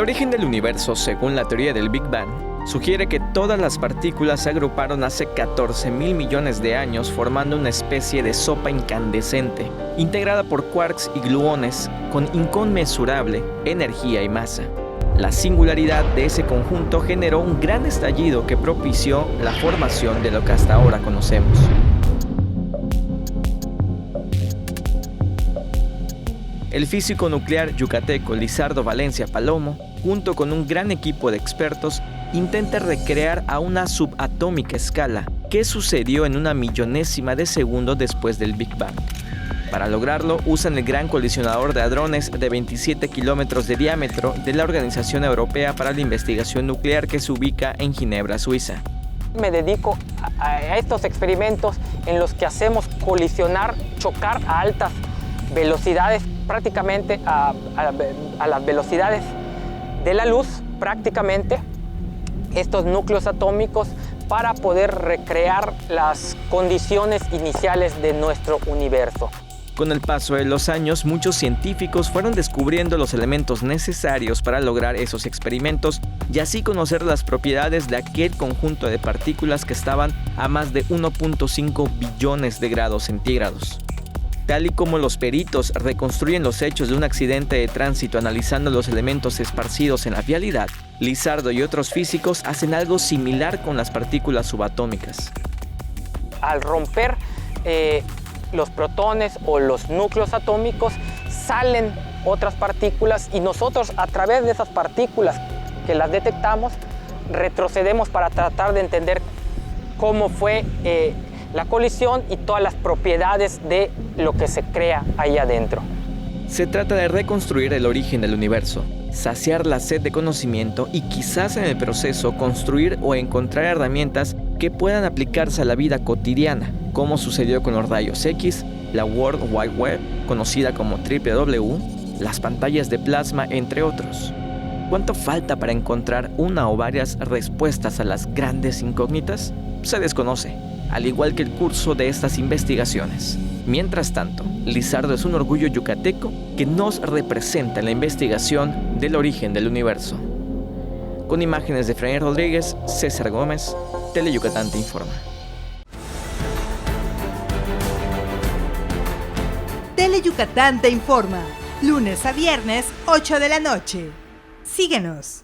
origen del universo, según la teoría del Big Bang, sugiere que todas las partículas se agruparon hace 14.000 millones de años formando una especie de sopa incandescente, integrada por quarks y gluones con inconmensurable energía y masa. La singularidad de ese conjunto generó un gran estallido que propició la formación de lo que hasta ahora conocemos. El físico nuclear yucateco Lizardo Valencia Palomo, junto con un gran equipo de expertos, intenta recrear a una subatómica escala qué sucedió en una millonésima de segundo después del Big Bang. Para lograrlo, usan el Gran Colisionador de Hadrones de 27 kilómetros de diámetro de la Organización Europea para la Investigación Nuclear que se ubica en Ginebra, Suiza. Me dedico a estos experimentos en los que hacemos colisionar, chocar a altas velocidades, prácticamente a las velocidades de la luz, prácticamente, estos núcleos atómicos para poder recrear las condiciones iniciales de nuestro universo. Con el paso de los años, muchos científicos fueron descubriendo los elementos necesarios para lograr esos experimentos y así conocer las propiedades de aquel conjunto de partículas que estaban a más de 1.5 billones de grados centígrados. Tal y como los peritos reconstruyen los hechos de un accidente de tránsito analizando los elementos esparcidos en la vialidad, Lizardo y otros físicos hacen algo similar con las partículas subatómicas. Al romper los protones o los núcleos atómicos, salen otras partículas y nosotros, a través de esas partículas que las detectamos, retrocedemos para tratar de entender cómo fue la colisión y todas las propiedades de lo que se crea ahí adentro. Se trata de reconstruir el origen del universo, saciar la sed de conocimiento y quizás en el proceso construir o encontrar herramientas que puedan aplicarse a la vida cotidiana, como sucedió con los rayos X, la World Wide Web, conocida como WWW, las pantallas de plasma, entre otros. ¿Cuánto falta para encontrar una o varias respuestas a las grandes incógnitas? Se desconoce, al igual que el curso de estas investigaciones. Mientras tanto, Lizardo es un orgullo yucateco que nos representa en la investigación del origen del universo. Con imágenes de Efraín Rodríguez, César Gómez, Teleyucatán te informa. Teleyucatán te informa, lunes a viernes, 8 de la noche. Síguenos.